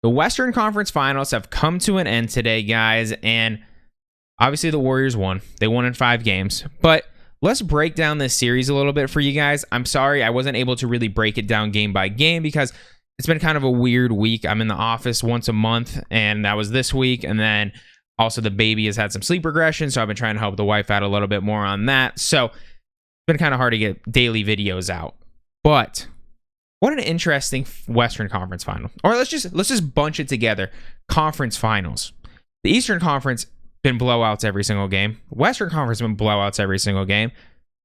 The Western Conference Finals have come to an end today, guys, and obviously the Warriors won. They won in 5 games, but let's break down this series a little bit for you guys. I'm sorry I wasn't able to really break it down game by game because it's been kind of a weird week. I'm in the office once a month, and that was this week, and then also the baby has had some sleep regression, so I've been trying to help the wife out a little bit more on that. So it's been kind of hard to get daily videos out. But what an interesting Western Conference final. Or let's just bunch it together. Conference finals. The Eastern Conference been blowouts every single game. Western Conference been blowouts every single game.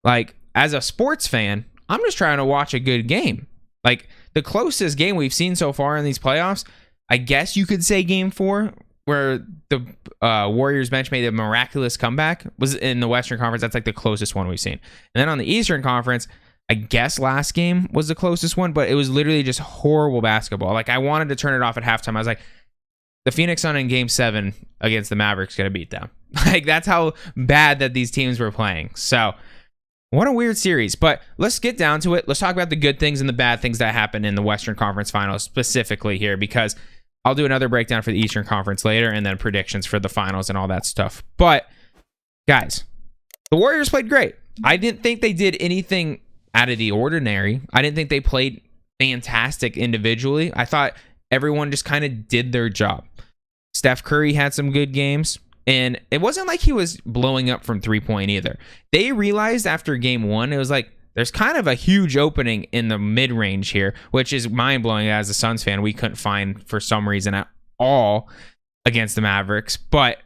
Like, as a sports fan, I'm just trying to watch a good game. Like, the closest game we've seen so far in these playoffs, I guess you could say game 4, where the Warriors bench made a miraculous comeback, was in the Western Conference. That's like the closest one we've seen. And then on the Eastern Conference, I guess last game was the closest one, but it was literally just horrible basketball. Like, I wanted to turn it off at halftime. I was like, the Phoenix Sun in game 7 against the Mavericks going to beat them. Like, that's how bad that these teams were playing. So, what a weird series. But let's get down to it. Let's talk about the good things and the bad things that happened in the Western Conference Finals specifically here, because I'll do another breakdown for the Eastern Conference later and then predictions for the finals and all that stuff. But, guys, the Warriors played great. I didn't think they did anything out of the ordinary. I didn't think they played fantastic individually. I thought everyone just kind of did their job. Steph Curry had some good games, and it wasn't like he was blowing up from 3-point either. They realized after game 1, it was like, there's kind of a huge opening in the mid-range here, which is mind-blowing as a Suns fan. We couldn't find for some reason at all against the Mavericks, but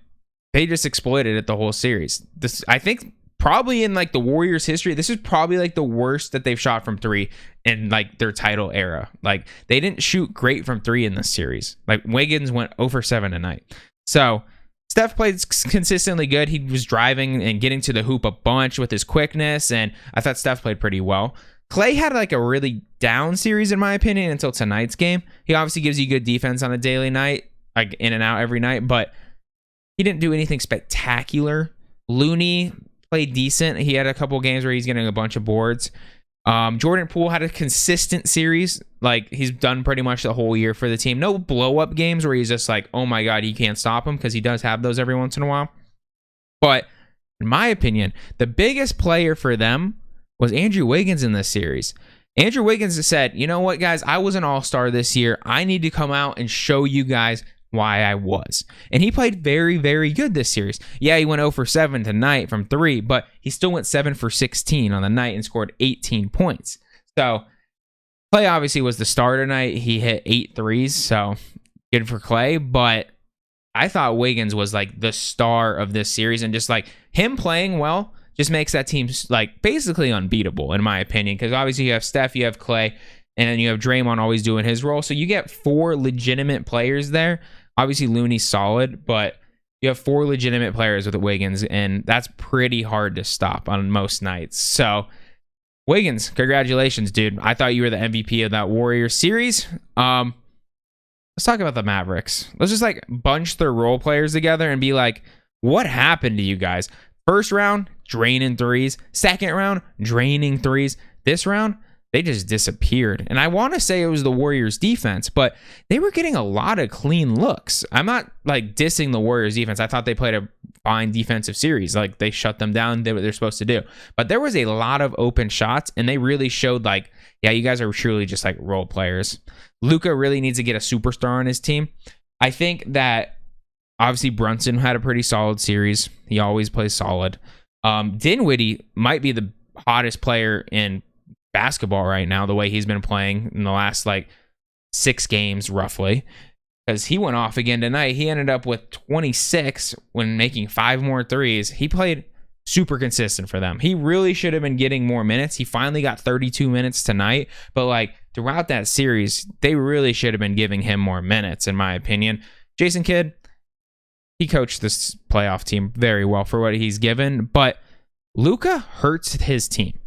they just exploited it the whole series. This, I think, probably in like the Warriors history, this is probably like the worst that they've shot from 3 in like their title era. Like, they didn't shoot great from 3 in this series. Like, Wiggins went 0 for 7 tonight. So Steph played consistently good. He was driving and getting to the hoop a bunch with his quickness, and I thought Steph played pretty well. Clay had like a really down series in my opinion until tonight's game. He obviously gives you good defense on a daily night, like in and out every night, but he didn't do anything spectacular. Looney played decent. He had a couple games where he's getting a bunch of boards. Jordan Poole had a consistent series. Like, he's done pretty much the whole year for the team. No blow-up games where he's just like, oh my God, you can't stop him, because he does have those every once in a while. But in my opinion, the biggest player for them was Andrew Wiggins in this series. Andrew Wiggins has said, you know what, guys, I was an all-star this year. I need to come out and show you guys why I was. And he played very, very good this series. Yeah, he went 0 for 7 tonight from 3, but he still went 7 for 16 on the night and scored 18 points. So Clay obviously was the star tonight. He hit 8 threes, so good for Clay. But I thought Wiggins was like the star of this series, and just like him playing well just makes that team like basically unbeatable in my opinion, because obviously you have Steph, you have Clay, and then you have Draymond always doing his role. So you get 4 legitimate players there. Obviously, Looney's solid, but you have 4 legitimate players with Wiggins, and that's pretty hard to stop on most nights. So, Wiggins, congratulations, dude. I thought you were the MVP of that Warriors series. Let's talk about the Mavericks. Let's just like bunch their role players together and be like, what happened to you guys? First round, draining threes. Second round, draining threes. This round, they just disappeared. And I want to say it was the Warriors defense, but they were getting a lot of clean looks. I'm not like dissing the Warriors defense. I thought they played a fine defensive series. Like, they shut them down, did what they're supposed to do. But there was a lot of open shots, and they really showed like, yeah, you guys are truly just like role players. Luka really needs to get a superstar on his team. I think that obviously Brunson had a pretty solid series. He always plays solid. Dinwiddie might be the hottest player in basketball right now, the way he's been playing in the last like 6 games roughly, because he went off again tonight. He ended up with 26 when making 5 more threes. He played super consistent for them. He really should have been getting more minutes. He finally got 32 minutes tonight, but like throughout that series, they really should have been giving him more minutes in my opinion. Jason Kidd, he coached this playoff team very well for what he's given, but Luka hurts his team.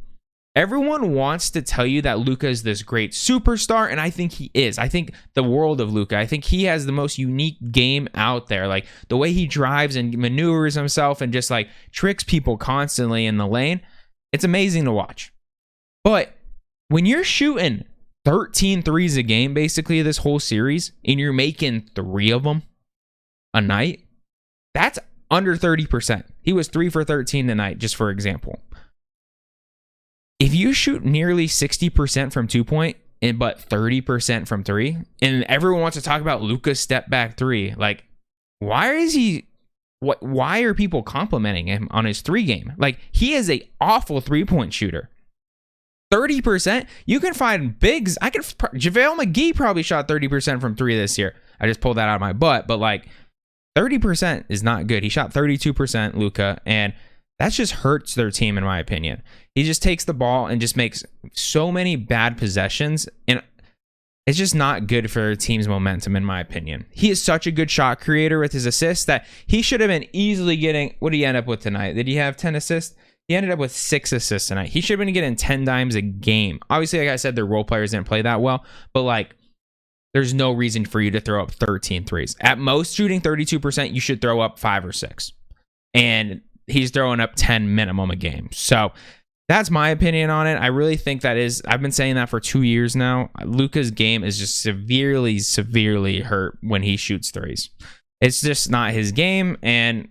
Everyone wants to tell you that Luka is this great superstar, and I think he is. I think the world of Luka. I think he has the most unique game out there. Like, the way he drives and maneuvers himself and just, like, tricks people constantly in the lane. It's amazing to watch. But when you're shooting 13 threes a game basically this whole series, and you're making 3 of them a night. That's under 30%. He was 3 for 13 tonight, just for example. If you shoot nearly 60% from 2-point, but 30% from 3, and everyone wants to talk about Luka's step back 3, like, why are people complimenting him on his 3 game? Like, he is a awful 3-point shooter. 30%, you can find bigs. JaVale McGee probably shot 30% from 3 this year. I just pulled that out of my butt, but like 30% is not good. He shot 32%, Luka, and that just hurts their team, in my opinion. He just takes the ball and just makes so many bad possessions, and it's just not good for their team's momentum, in my opinion. He is such a good shot creator with his assists that he should have been easily getting, what did he end up with tonight? Did he have 10 assists? He ended up with 6 assists tonight. He should have been getting 10 dimes a game. Obviously, like I said, their role players didn't play that well, but like, there's no reason for you to throw up 13 threes. At most, shooting 32%, you should throw up 5 or 6. And he's throwing up 10 minimum a game. So that's my opinion on it. I really think I've been saying that for 2 years now. Luka's game is just severely, severely hurt when he shoots threes. It's just not his game. And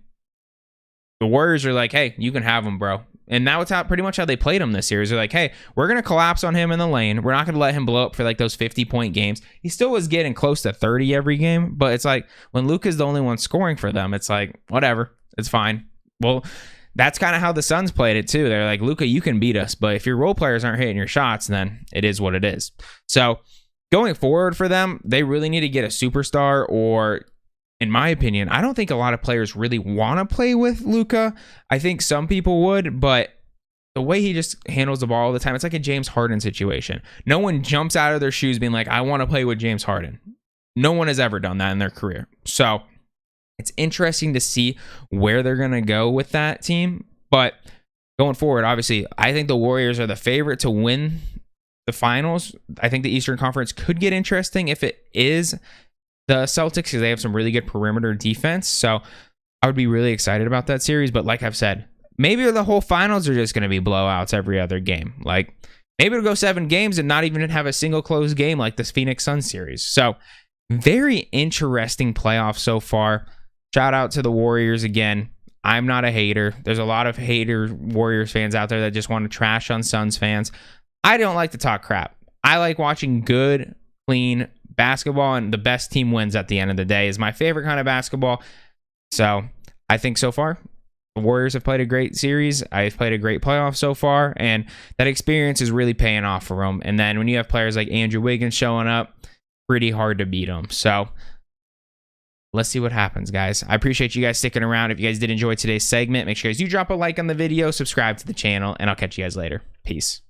the Warriors are like, hey, you can have him, bro. And now it's pretty much how they played him this series. They're like, hey, we're going to collapse on him in the lane. We're not going to let him blow up for like those 50-point games. He still was getting close to 30 every game. But it's like, when Luka's the only one scoring for them, it's like, whatever. It's fine. Well, that's kind of how the Suns played it too. They're like, Luka, you can beat us, but if your role players aren't hitting your shots, then it is what it is. So going forward for them, they really need to get a superstar, or in my opinion, I don't think a lot of players really want to play with Luka. I think some people would, but the way he just handles the ball all the time, it's like a James Harden situation. No one jumps out of their shoes being like, I want to play with James Harden. No one has ever done that in their career. So it's interesting to see where they're going to go with that team. But going forward, obviously, I think the Warriors are the favorite to win the finals. I think the Eastern Conference could get interesting if it is the Celtics, because they have some really good perimeter defense. So I would be really excited about that series. But like I've said, maybe the whole finals are just going to be blowouts every other game. Like, maybe it'll go 7 games and not even have a single close game like this Phoenix Suns series. So very interesting playoffs so far. Shout out to the Warriors again. I'm not a hater. There's a lot of hater Warriors fans out there that just want to trash on Suns fans. I don't like to talk crap. I like watching good, clean basketball, and the best team wins at the end of the day is my favorite kind of basketball. So I think so far, the Warriors have played a great series. I've played a great playoff so far, and that experience is really paying off for them. And then when you have players like Andrew Wiggins showing up, pretty hard to beat them. So let's see what happens, guys. I appreciate you guys sticking around. If you guys did enjoy today's segment, make sure you guys do drop a like on the video, subscribe to the channel, and I'll catch you guys later. Peace.